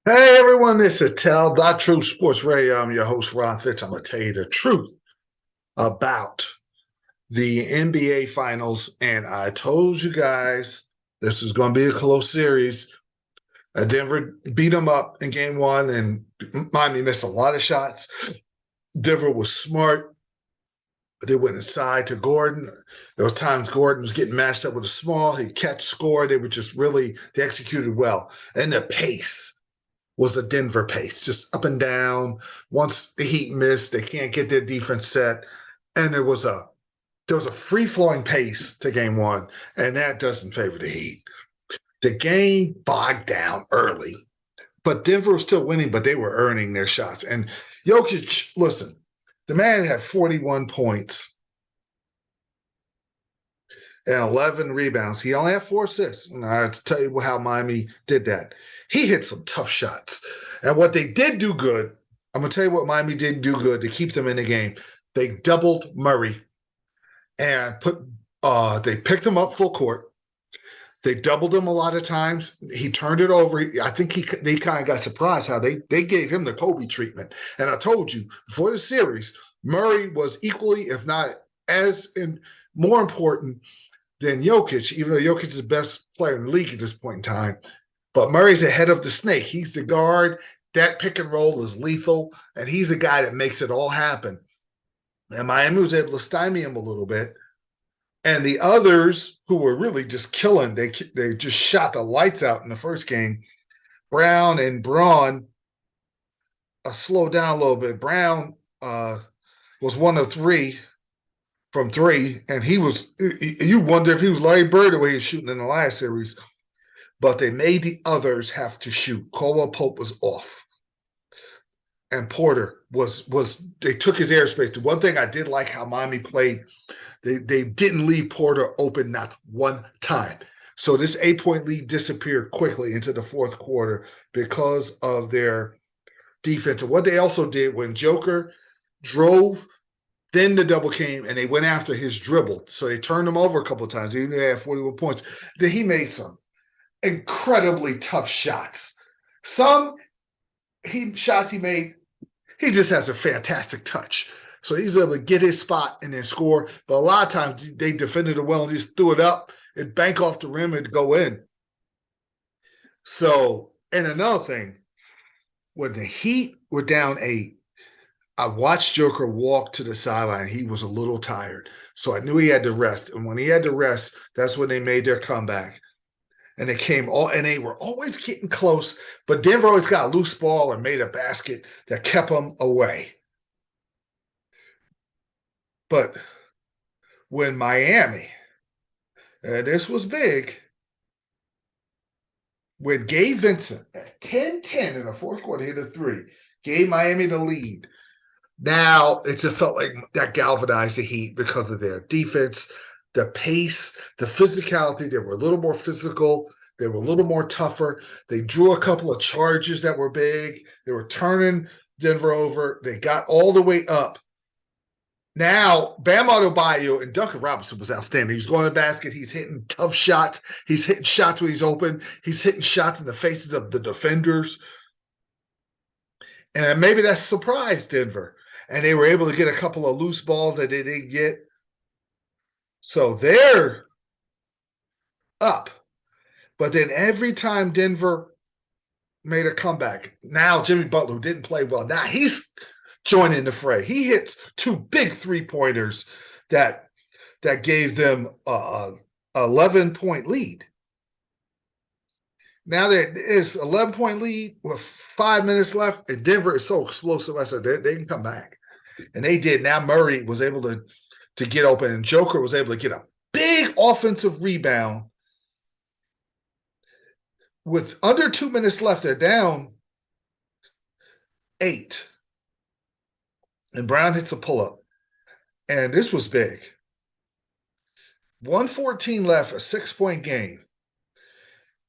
Hey everyone, this is Tell Dot Truth Sports Radio. I'm your host, Ron Fitz. I'm going to tell you the truth about the NBA Finals. And I told you guys this is going to be a close series. Denver beat them up in game one, and Miami missed a lot of shots. Denver was smart. They went inside to Gordon. There was times Gordon was getting matched up with a small. He catch, score. They were just really, they executed well. And the pace was a Denver pace, just up and down. Once the Heat missed, they can't get their defense set, and there was a free flowing pace to game one, and that doesn't favor the Heat. The game bogged down early, but Denver was still winning, but they were earning their shots. And Jokic, listen, the man had 41 points and 11 rebounds. He only had 4 assists. And I have to tell you how Miami did that. He hit some tough shots. And what they did do good, I'm going to tell you what Miami did do good to keep them in the game. They doubled Murray and they picked him up full court. They doubled him a lot of times. He turned it over. I think they kind of got surprised how they gave him the Kobe treatment. And I told you before the series, Murray was equally, if not as more important than Jokic, even though Jokic is the best player in the league at this point in time. But Murray's ahead of the snake. He's the guard. That pick and roll is lethal, and he's the guy that makes it all happen. And Miami was able to stymie him a little bit. And the others who were really just killing, they just shot the lights out in the first game. Brown and Braun slowed down a little bit. Brown was 1 of 3 from 3, and you wonder if he was Larry Bird the way he was shooting in the last series. But they made the others have to shoot. Caldwell Pope was off, and Porter was they took his airspace. The one thing I did like how Miami played, they didn't leave Porter open not one time. So this 8-point lead disappeared quickly into the fourth quarter because of their defense. And what they also did when Joker drove, then the double came and they went after his dribble. So they turned him over a couple of times. Even though he had 41 points. Then he made some incredibly tough shots. Some shots he made, he just has a fantastic touch. So he's able to get his spot and then score. But a lot of times they defended it well and just threw it up and bank off the rim and go in. So, and another thing, when the Heat were down 8, I watched Joker walk to the sideline. He was a little tired. So I knew he had to rest. And when he had to rest, that's when they made their comeback. And they were always getting close, but Denver always got a loose ball and made a basket that kept them away. But when Miami, this was big, when Gabe Vincent at 10-10 in the fourth quarter hit a 3, gave Miami the lead. Now it just felt like that galvanized the Heat because of their defense, the pace, the physicality. They were a little more physical. They were a little more tougher. They drew a couple of charges that were big. They were turning Denver over. They got all the way up. Now, Bam Adebayo and Duncan Robinson was outstanding. He's going to the basket. He's hitting tough shots. He's hitting shots when he's open. He's hitting shots in the faces of the defenders. And maybe that surprised Denver. And they were able to get a couple of loose balls that they didn't get. So they're up. But then every time Denver made a comeback, now Jimmy Butler, who didn't play well, now he's joining the fray. He hits 2 big 3-pointers that gave them a 11-point lead. Now there is 11-point lead with 5 minutes left, and Denver is so explosive. I said they can come back. And they did. Now Murray was able to get open, and Joker was able to get a big offensive rebound. With under 2 minutes left, they're down 8. And Brown hits a pull-up. And this was big. 1:14 left, a 6-point game.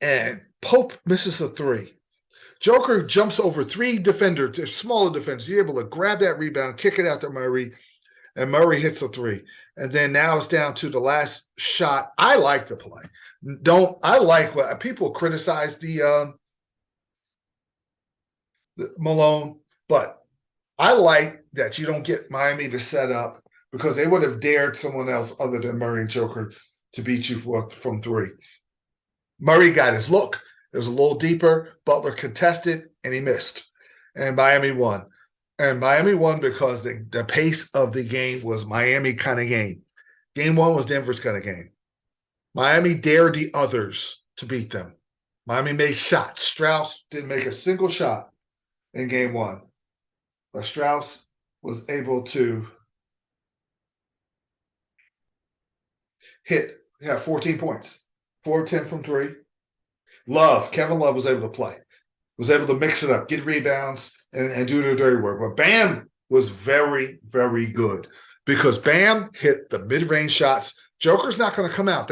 And Pope misses a 3. Joker jumps over 3 defenders, they're smaller defenders. He's able to grab that rebound, kick it out to Murray, and Murray hits a 3. And then now it's down to the last shot. I like the play. I like what people criticize the Malone. But I like that you don't get Miami to set up because they would have dared someone else other than Murray and Joker to beat you from three. Murray got his look. It was a little deeper. Butler contested and he missed. And Miami won. And Miami won because the pace of the game was Miami kind of game. Game one was Denver's kind of game. Miami dared the others to beat them. Miami made shots. Strauss didn't make a single shot in game one. But Strauss was able to hit, 14 points, 4 of 10 from three. Kevin Love was able to play, was able to mix it up, get rebounds, and do the dirty work. But Bam was very, very good because Bam hit the mid-range shots. Joker's not going to come out.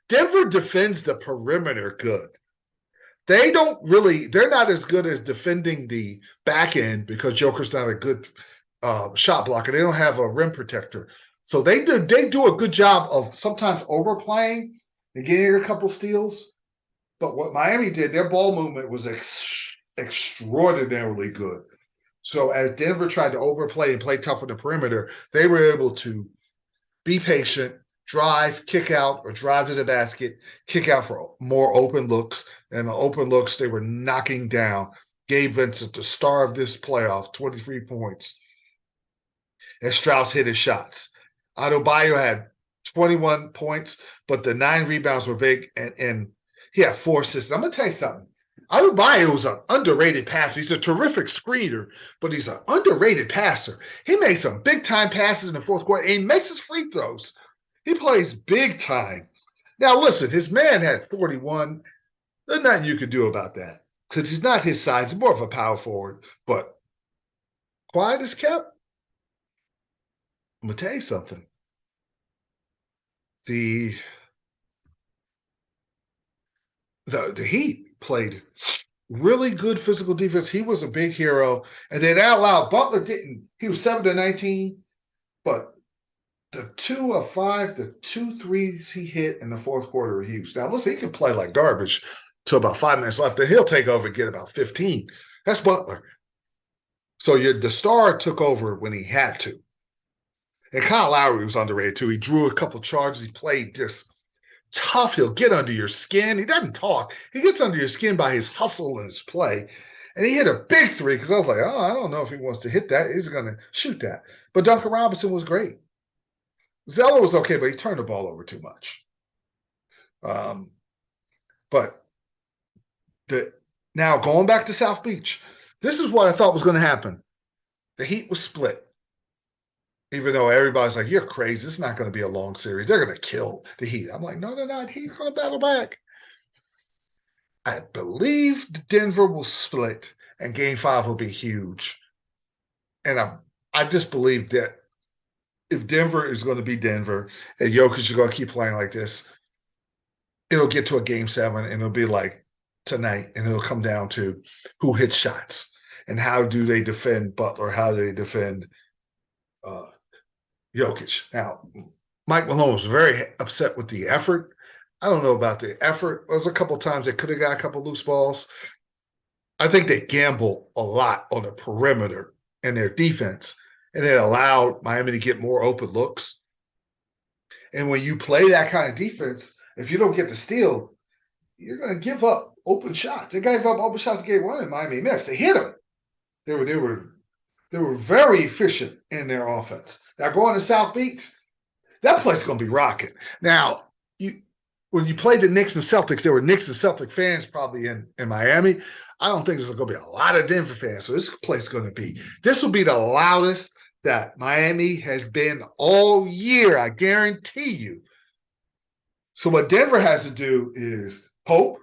Denver defends the perimeter good. They're not as good as defending the back end because Joker's not a good shot blocker. They don't have a rim protector. So they do a good job of sometimes overplaying and getting a couple steals. But what Miami did, their ball movement was extraordinarily good. So as Denver tried to overplay and play tough on the perimeter, they were able to be patient, drive, kick out, or drive to the basket, kick out for more open looks. And the open looks they were knocking down. Gabe Vincent, the star of this playoff, 23 points. And Strauss hit his shots. Adebayo had 21 points, but the 9 rebounds were big, and he had 4 assists. I'm going to tell you something. Adebayo was an underrated passer. He's a terrific screener, but he's an underrated passer. He made some big-time passes in the fourth quarter, and he makes his free throws. He plays big time. Now, listen, his man had 41. There's nothing you could do about that because he's not his size. He's more of a power forward, but quiet as kept. I'm going to tell you something. The Heat played really good physical defense. He was a big hero. And then out loud, Butler didn't. He was 7 to 19, but the 2 of 5, the 2 threes he hit in the fourth quarter were huge. Now, listen, he can play like garbage till about 5 minutes left. Then he'll take over and get about 15. That's Butler. So the star took over when he had to. And Kyle Lowry was underrated too. He drew a couple charges. He played just tough. He'll get under your skin. He doesn't talk. He gets under your skin by his hustle and his play. And he hit a big 3 because I was like, I don't know if he wants to hit that. He's going to shoot that. But Duncan Robinson was great. Zeller was okay, but he turned the ball over too much. But now going back to South Beach, this is what I thought was going to happen. The Heat was split. Even though everybody's like, you're crazy. It's not going to be a long series. They're going to kill the Heat. I'm like, no, they're not. Heat's going to battle back. I believe Denver will split and Game 5 will be huge. And I just believe that if Denver is going to be Denver and Jokic is going to keep playing like this, it'll get to a Game 7 and it'll be like tonight, and it'll come down to who hits shots and how do they defend Butler, how do they defend Jokic. Now, Mike Malone was very upset with the effort. I don't know about the effort. There's a couple of times they could have got a couple loose balls. I think they gambled a lot on the perimeter and their defense, and it allowed Miami to get more open looks. And when you play that kind of defense, if you don't get the steal, you're going to give up open shots. They gave up open shots in Game 1 and Miami missed. They hit them. They were very efficient in their offense. Now, going to South Beach, that place is going to be rocking. Now, when you played the Knicks and Celtics, there were Knicks and Celtic fans probably in Miami. I don't think there's going to be a lot of Denver fans. So this place is going to be. This will be the loudest that Miami has been all year, I guarantee you. So what Denver has to do is Pope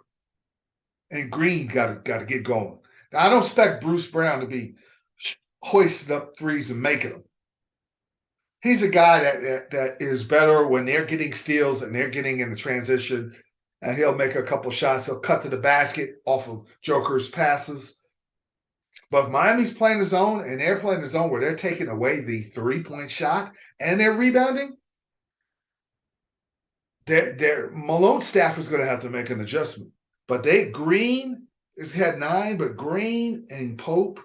and Green got to get going. Now, I don't expect Bruce Brown to be hoisting up threes and making them. He's a guy that is better when they're getting steals and they're getting in the transition, and he'll make a couple shots. He'll cut to the basket off of Joker's passes. But if Miami's playing the zone and they're playing the zone where they're taking away the three-point shot and they're rebounding, their Malone staff is going to have to make an adjustment. But Green has had 9, but Green and Pope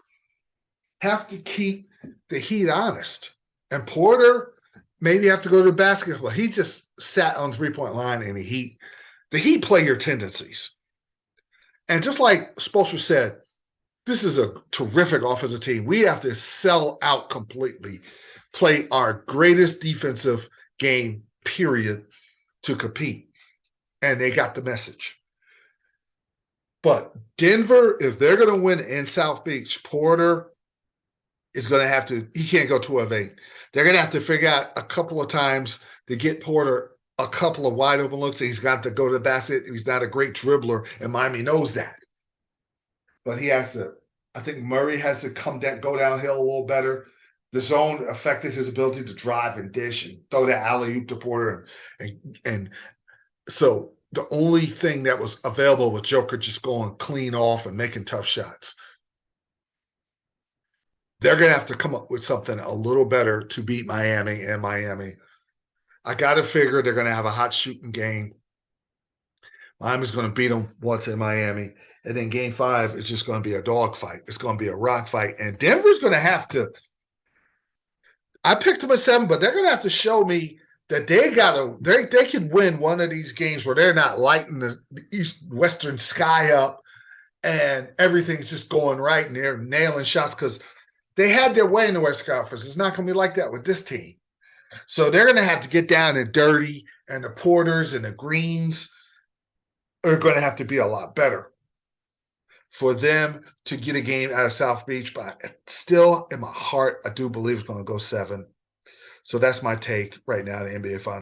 have to keep the Heat honest. And Porter maybe have to go to the basket. Well, he just sat on 3-point line in the Heat play your tendencies. And just like Spoelstra said, this is a terrific offensive team. We have to sell out completely, play our greatest defensive game, period, to compete. And they got the message. But Denver, if they're going to win in South Beach, Porter is going to have to, he can't go 2 of 8. They're going to have to figure out a couple of times to get Porter a couple of wide open looks. He's got to go to the basket. He's not a great dribbler, and Miami knows that. But he has to, I think Murray has to go downhill a little better. The zone affected his ability to drive and dish and throw that alley-oop to Porter. And so the only thing that was available was Joker just going clean off and making tough shots. They're going to have to come up with something a little better to beat Miami and Miami. I got to figure they're going to have a hot shooting game. Miami's going to beat them once in Miami. And then game 5 is just going to be a dogfight. It's going to be a rock fight. And Denver's going to have to – I picked them at 7, but they're going to have to show me that they can win one of these games where they're not lighting the western sky up and everything's just going right and they're nailing shots because – they had their way in the Western Conference. It's not going to be like that with this team. So they're going to have to get down and dirty, and the Porters and the Greens are going to have to be a lot better for them to get a game out of South Beach. But still, in my heart, I do believe it's going to go 7. So that's my take right now in the NBA Finals.